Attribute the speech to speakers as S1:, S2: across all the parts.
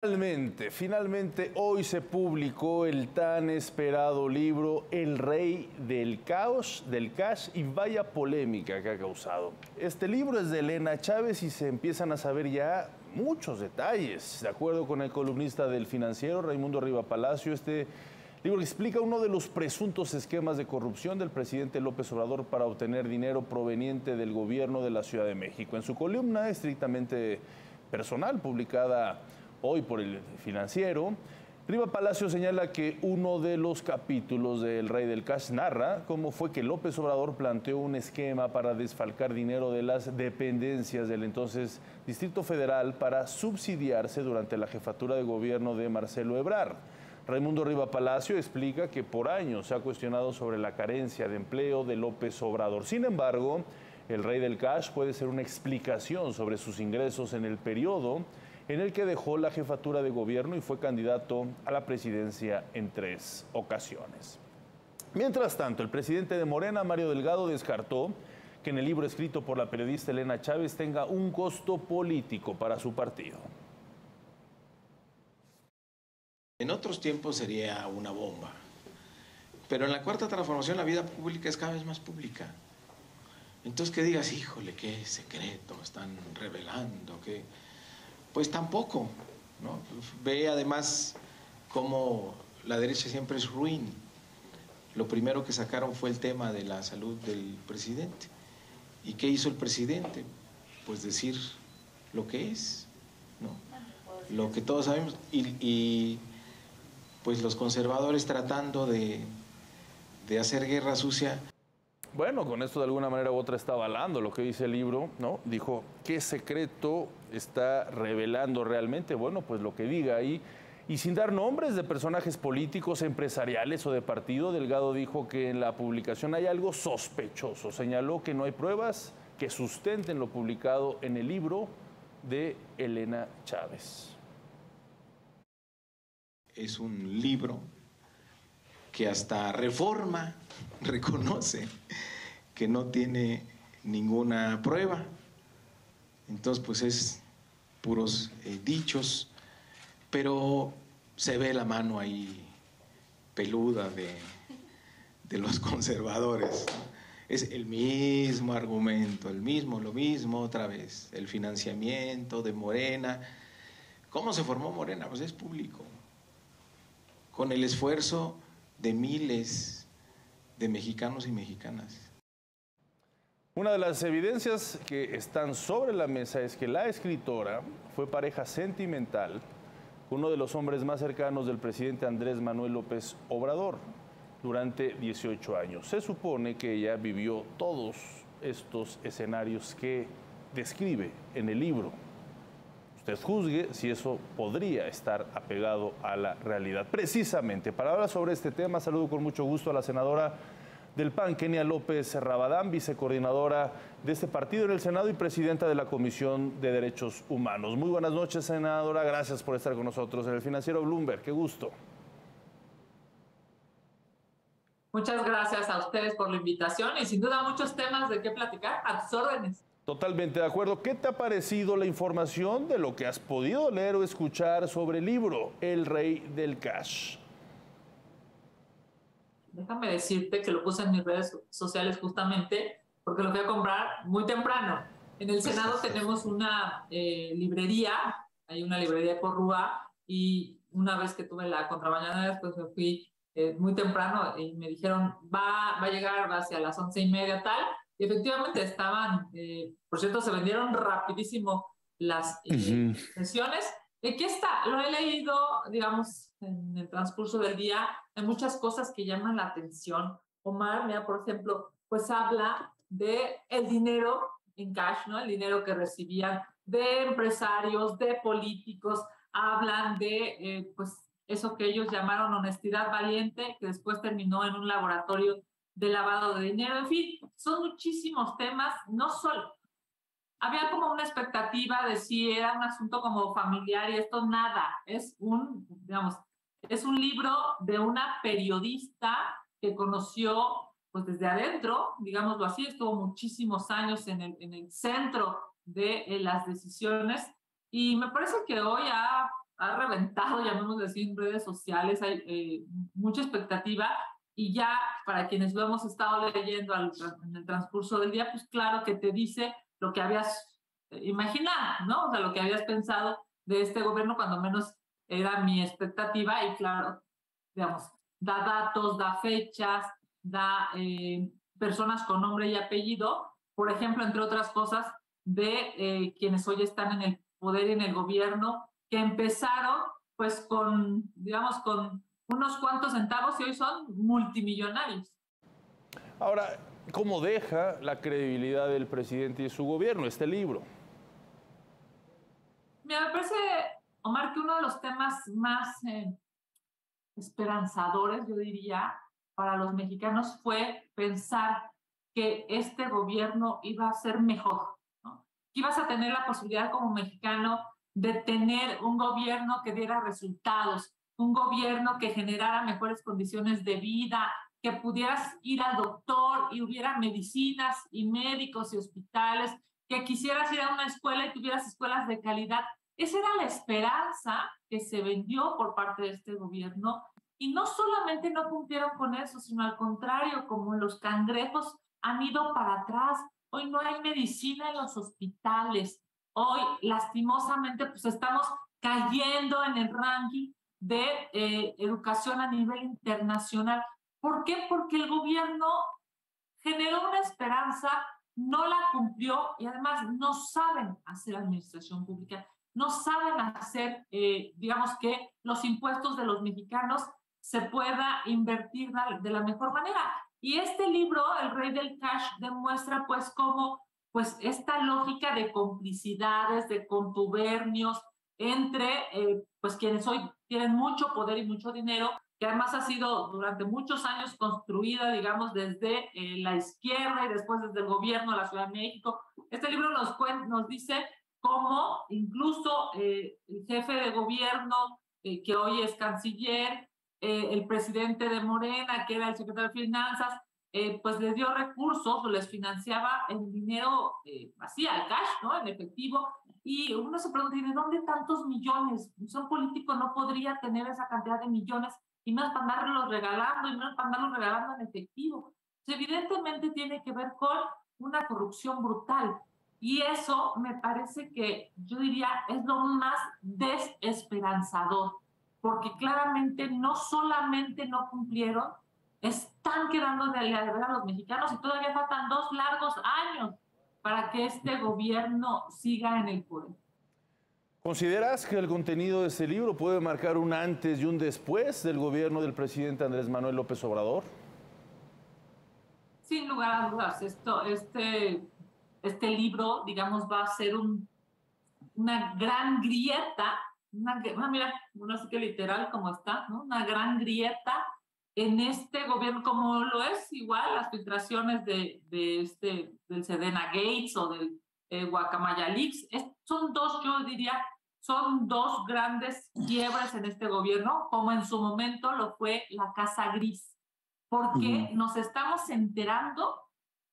S1: Finalmente hoy se publicó el tan esperado libro El Rey del Caos, del Cash, y vaya polémica que ha causado. Este libro es de Elena Chávez y se empiezan a saber ya muchos detalles. De acuerdo con el columnista del Financiero, Raimundo Riva Palacio, este libro explica uno de los presuntos esquemas de corrupción del presidente López Obrador para obtener dinero proveniente del gobierno de la Ciudad de México. En su columna estrictamente personal, publicada hoy por el Financiero, Riva Palacio señala que uno de los capítulos de El Rey del Cash narra cómo fue que López Obrador planteó un esquema para desfalcar dinero de las dependencias del entonces Distrito Federal para subsidiarse durante la jefatura de gobierno de Marcelo Ebrard. Raimundo Riva Palacio explica que por años se ha cuestionado sobre la carencia de empleo de López Obrador. Sin embargo, el Rey del Cash puede ser una explicación sobre sus ingresos en el periodo en el que dejó la jefatura de gobierno y fue candidato a la presidencia en 3 ocasiones. Mientras tanto, el presidente de Morena, Mario Delgado, descartó que en el libro escrito por la periodista Elena Chávez tenga un costo político para su partido.
S2: En otros tiempos sería una bomba, pero en la Cuarta Transformación la vida pública es cada vez más pública. Entonces que digas, híjole, qué secreto están revelando, que pues tampoco, ¿no? Ve además cómo la derecha siempre es ruin. Lo primero que sacaron fue el tema de la salud del presidente. ¿Y qué hizo el presidente? Pues decir lo que es, ¿no? Lo que todos sabemos. Y pues los conservadores tratando de hacer guerra sucia.
S1: Bueno, con esto de alguna manera u otra está avalando lo que dice el libro, ¿no? Dijo, ¿qué secreto está revelando realmente? Bueno, pues lo que diga ahí. Y sin dar nombres de personajes políticos, empresariales o de partido, Delgado dijo que en la publicación hay algo sospechoso. Señaló que no hay pruebas que sustenten lo publicado en el libro de Elena Chávez.
S2: Es un libro que hasta Reforma reconoce que no tiene ninguna prueba. Entonces, pues es puros dichos, pero se ve la mano ahí peluda de los conservadores. Es el mismo argumento, lo mismo otra vez. El financiamiento de Morena. ¿Cómo se formó Morena? Pues es público. Con el esfuerzo de miles de mexicanos y mexicanas.
S1: Una de las evidencias que están sobre la mesa es que la escritora fue pareja sentimental con uno de los hombres más cercanos del presidente Andrés Manuel López Obrador durante 18 años. Se supone que ella vivió todos estos escenarios que describe en el libro. Usted juzgue si eso podría estar apegado a la realidad. Precisamente, para hablar sobre este tema, saludo con mucho gusto a la senadora del PAN, Kenia López Rabadán, vicecoordinadora de este partido en el Senado y presidenta de la Comisión de Derechos Humanos. Muy buenas noches, senadora. Gracias por estar con nosotros en el Financiero Bloomberg. Qué gusto.
S3: Muchas gracias a ustedes por la invitación y sin duda muchos temas de qué platicar. A tus órdenes.
S1: Totalmente de acuerdo. ¿Qué te ha parecido la información de lo que has podido leer o escuchar sobre el libro El Rey del Cash?
S3: Déjame decirte que lo puse en mis redes sociales justamente porque lo fui a comprar muy temprano. En el Senado tenemos una librería, hay una librería de Porrúa, y una vez que tuve la contramañana, pues me fui muy temprano y me dijeron, va a llegar hacia las 11:30 tal, y efectivamente estaban, por cierto, se vendieron rapidísimo las sesiones. Aquí está, lo he leído, digamos, en el transcurso del día. Hay muchas cosas que llaman la atención. Omar, mira, por ejemplo, pues habla de el dinero en cash, ¿no? El dinero que recibían de empresarios, de políticos. Hablan de, pues, eso que ellos llamaron honestidad valiente, que después terminó en un laboratorio de lavado de dinero. En fin, son muchísimos temas, no solo. Había como una expectativa de si era un asunto como familiar y esto nada, es digamos, es un libro de una periodista que conoció pues desde adentro, digámoslo así, estuvo muchísimos años en el centro de las decisiones y me parece que hoy ha ha reventado, llamémoslo así, en redes sociales, hay mucha expectativa y ya para quienes lo hemos estado leyendo en el transcurso del día, pues claro que te dice lo que habías imaginado, ¿no? O sea, lo que habías pensado de este gobierno, cuando menos era mi expectativa y claro, digamos, da datos, da fechas, da personas con nombre y apellido, por ejemplo, entre otras cosas, de quienes hoy están en el poder y en el gobierno, que empezaron pues con, digamos, con unos cuantos centavos y hoy son multimillonarios.
S1: Ahora, ¿cómo deja la credibilidad del presidente y de su gobierno este libro?
S3: Mira, me parece, Omar, que uno de los temas más esperanzadores, yo diría, para los mexicanos fue pensar que este gobierno iba a ser mejor, ¿no? Que ibas a tener la posibilidad como mexicano de tener un gobierno que diera resultados, un gobierno que generara mejores condiciones de vida, que pudieras ir al doctor y hubiera medicinas y médicos y hospitales, que quisieras ir a una escuela y tuvieras escuelas de calidad. Esa era la esperanza que se vendió por parte de este gobierno y no solamente no cumplieron con eso, sino al contrario, como los cangrejos han ido para atrás. Hoy no hay medicina en los hospitales. Hoy, lastimosamente, pues estamos cayendo en el ranking de educación a nivel internacional. ¿Por qué? Porque el gobierno generó una esperanza, no la cumplió y además no saben hacer administración pública, no saben hacer, digamos, que los impuestos de los mexicanos se pueda invertir de la mejor manera. Y este libro, El Rey del Cash, demuestra pues cómo pues esta lógica de complicidades, de contubernios entre pues quienes hoy tienen mucho poder y mucho dinero, que además ha sido durante muchos años construida, digamos, desde la izquierda y después desde el gobierno de la Ciudad de México. Este libro nos dice cómo incluso el jefe de gobierno, que hoy es canciller, el presidente de Morena, que era el secretario de Finanzas, pues les dio recursos, les financiaba en dinero así, al cash, ¿no? En efectivo. Y uno se pregunta, ¿de dónde tantos millones? Un político no podría tener esa cantidad de millones y no es para andarlos regalando y no es para andarlos regalando en efectivo. Entonces, evidentemente tiene que ver con una corrupción brutal. Y eso me parece que yo diría es lo más desesperanzador, porque claramente no solamente no cumplieron, están quedando de ver a los mexicanos y todavía faltan 2 largos años para que este gobierno siga en el poder.
S1: ¿Consideras que el contenido de este libro puede marcar un antes y un después del gobierno del presidente Andrés Manuel López Obrador?
S3: Sin lugar a dudas, este libro, digamos, va a ser una gran grieta, mira, no sé qué literal como está, ¿no? Una gran grieta en este gobierno, como lo es igual las filtraciones del Sedena Gates o del Guacamaya Leaks. Son dos, yo diría, son dos grandes quiebres en este gobierno, como en su momento lo fue la Casa Gris, porque nos estamos enterando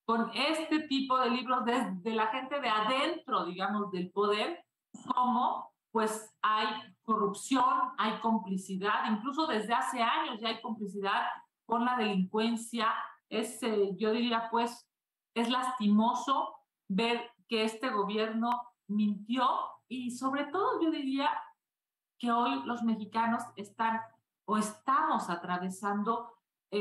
S3: con este tipo de libros de la gente de adentro, digamos, del poder, cómo pues hay corrupción, hay complicidad, incluso desde hace años ya hay complicidad con la delincuencia. Yo diría, pues, es lastimoso ver que este gobierno mintió y sobre todo yo diría que hoy los mexicanos están o estamos atravesando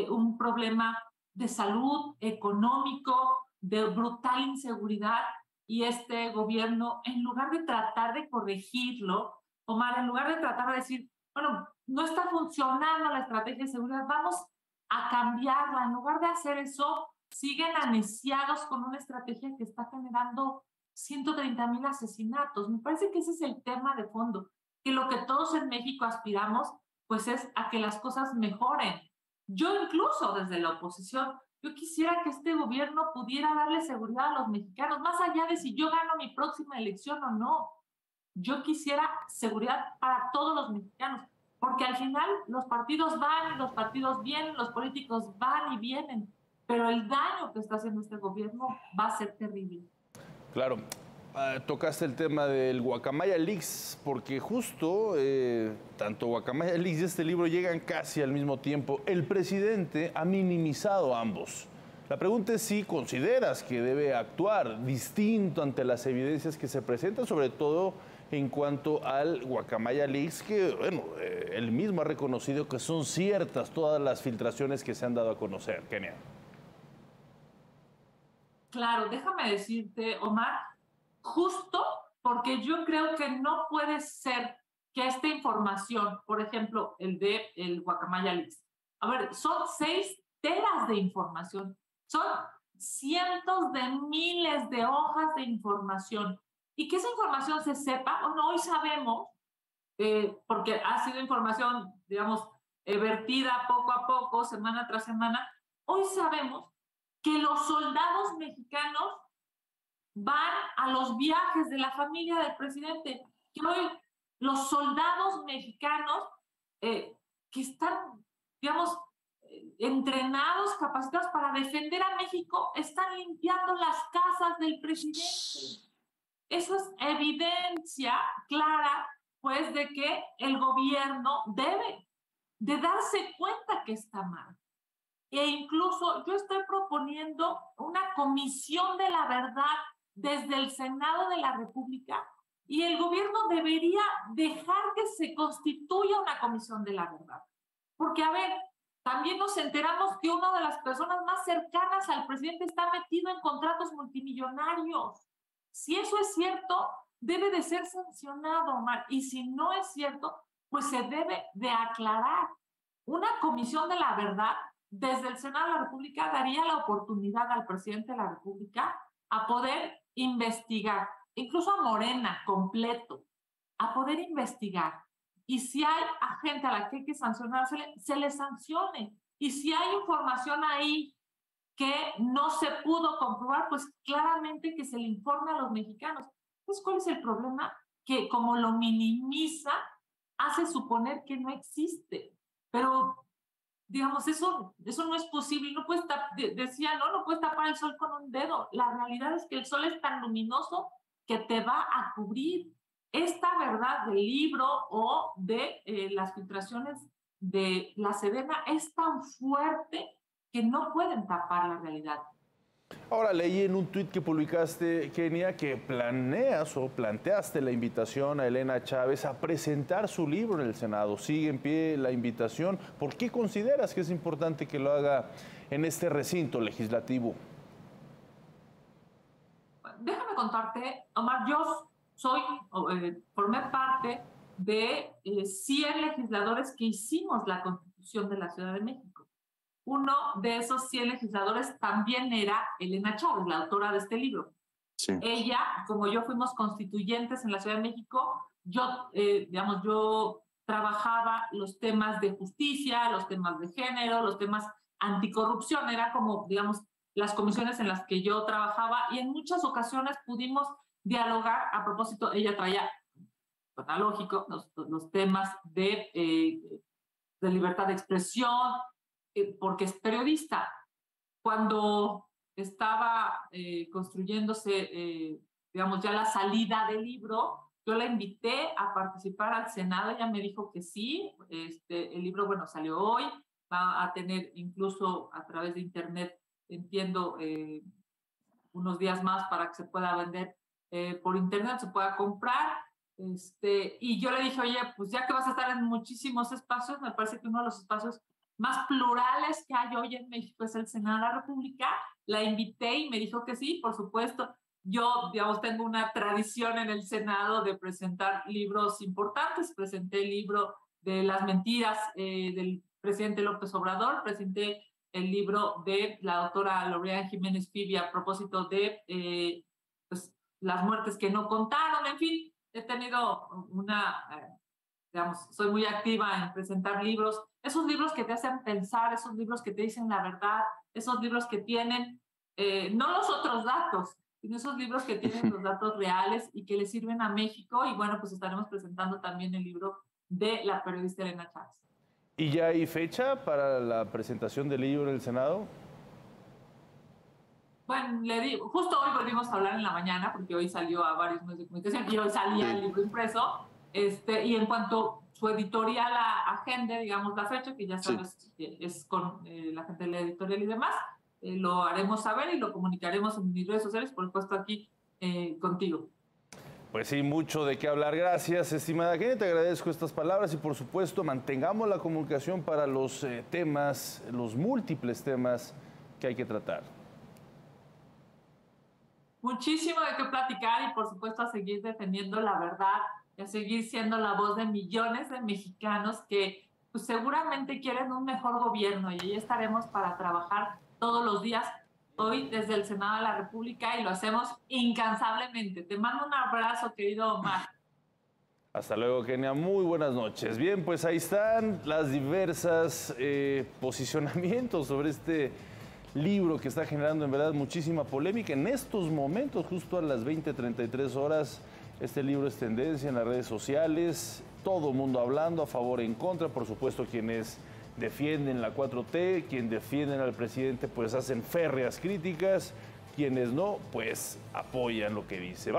S3: un problema de salud, económico, de brutal inseguridad y este gobierno, en lugar de tratar de corregirlo, Omar, en lugar de tratar de decir, bueno, no está funcionando la estrategia de seguridad, vamos a cambiarla, en lugar de hacer eso, siguen aneciados con una estrategia que está generando 130,000 asesinatos. Me parece que ese es el tema de fondo, que lo que todos en México aspiramos, pues es a que las cosas mejoren. Yo incluso desde la oposición, yo quisiera que este gobierno pudiera darle seguridad a los mexicanos, más allá de si yo gano mi próxima elección o no. Yo quisiera seguridad para todos los mexicanos, porque al final los partidos van y los partidos vienen, los políticos van y vienen, pero el daño que está haciendo este gobierno va a ser terrible.
S1: Claro. tocaste el tema del Guacamaya Leaks, porque justo tanto Guacamaya Leaks y este libro llegan casi al mismo tiempo. El presidente ha minimizado ambos. La pregunta es si consideras que debe actuar distinto ante las evidencias que se presentan, sobre todo en cuanto al Guacamaya Leaks, que bueno, él mismo ha reconocido que son ciertas todas las filtraciones que se han dado a conocer. Kenia.
S3: Claro, déjame decirte, Omar, justo porque yo creo que no puede ser que esta información, por ejemplo, el Guacamaya Leaks, a ver, son 6 teras de información, son cientos de miles de hojas de información, y que esa información se sepa, o no, hoy sabemos, porque ha sido información, digamos, vertida poco a poco, semana tras semana, hoy sabemos que los soldados mexicanos van a los viajes de la familia del presidente, que hoy los soldados mexicanos que están, digamos, entrenados, capacitados para defender a México, están limpiando las casas del presidente. Eso es evidencia clara, pues, de que el gobierno debe de darse cuenta que está mal. E incluso yo estoy proponiendo una comisión de la verdad desde el Senado de la República, y el gobierno debería dejar que se constituya una comisión de la verdad. Porque, a ver, también nos enteramos que una de las personas más cercanas al presidente está metido en contratos multimillonarios. Si eso es cierto, debe de ser sancionado, Omar. Y si no es cierto, pues se debe de aclarar. Una comisión de la verdad desde el Senado de la República daría la oportunidad al presidente de la República a poder investigar, incluso a Morena completo, a poder investigar. Y si hay gente a la que hay que sancionar, se le sancione. Y si hay información ahí que no se pudo comprobar, pues claramente que se le informe a los mexicanos. Entonces, ¿cuál es el problema? Que como lo minimiza, hace suponer que no existe. Pero, digamos, eso no es posible. No puedes decía, no puedes tapar el sol con un dedo. La realidad es que el sol es tan luminoso que te va a cubrir. Esta verdad del libro o de las filtraciones de la Sedena es tan fuerte que no pueden tapar la realidad.
S1: Ahora leí en un tuit que publicaste, Kenia, que planeas o planteaste la invitación a Elena Chávez a presentar su libro en el Senado. ¿Sigue en pie la invitación? ¿Por qué consideras que es importante que lo haga en este recinto legislativo?
S3: Déjame contarte, Omar, yo formé parte de 100 legisladores que hicimos la Constitución de la Ciudad de México. Uno de esos 100 legisladores también era Elena Chávez, la autora de este libro. Sí. Ella, como yo, fuimos constituyentes en la Ciudad de México. Yo trabajaba los temas de justicia, los temas de género, los temas anticorrupción. Era como, digamos, las comisiones en las que yo trabajaba, y en muchas ocasiones pudimos dialogar a propósito. Ella traía, lógico, los temas de libertad de expresión, porque es periodista. Cuando estaba construyéndose, digamos, ya la salida del libro, yo la invité a participar al Senado. Ella me dijo que sí. El libro, bueno, salió hoy. Va a tener incluso a través de internet, entiendo, unos días más para que se pueda vender por internet, se pueda comprar. Y yo le dije, oye, pues ya que vas a estar en muchísimos espacios, me parece que uno de los espacios más plurales que hay hoy en México es el Senado de la República. La invité y me dijo que sí, por supuesto. Yo, digamos, tengo una tradición en el Senado de presentar libros importantes. Presenté el libro de las mentiras del presidente López Obrador, presenté el libro de la doctora Laureana Jiménez Fibi a propósito de pues, las muertes que no contaron. En fin, he tenido digamos, soy muy activa en presentar libros, esos libros que te hacen pensar, esos libros que te dicen la verdad, esos libros que tienen, no los otros datos, sino esos libros que tienen los datos reales y que le sirven a México. Y bueno, pues estaremos presentando también el libro de la periodista Elena Chávez.
S1: ¿Y ya hay fecha para la presentación del libro en el Senado?
S3: Bueno, le digo, justo hoy volvimos a hablar en la mañana, porque hoy salió a varios medios de comunicación y hoy salía el libro impreso. Y en cuanto su editorial agende, digamos, la fecha, que ya sabes que es con la gente de la editorial y demás, lo haremos saber y lo comunicaremos en mis redes sociales, por supuesto aquí contigo.
S1: Pues sí, mucho de qué hablar. Gracias, estimada Kenia, te agradezco estas palabras y por supuesto mantengamos la comunicación para los temas, los múltiples temas que hay que tratar.
S3: Muchísimo de qué platicar y por supuesto a seguir defendiendo la verdad y a seguir siendo la voz de millones de mexicanos que pues, seguramente quieren un mejor gobierno y ahí estaremos para trabajar todos los días hoy desde el Senado de la República y lo hacemos incansablemente. Te mando un abrazo, querido Omar.
S1: Hasta luego, Kenia. Muy buenas noches. Bien, pues ahí están las diversas posicionamientos sobre este libro que está generando en verdad muchísima polémica. En estos momentos, justo a las 20:33 horas, este libro es tendencia en las redes sociales. Todo el mundo hablando a favor, en contra. Por supuesto, quienes defienden la 4T, quienes defienden al presidente, pues hacen férreas críticas. Quienes no, pues apoyan lo que dice.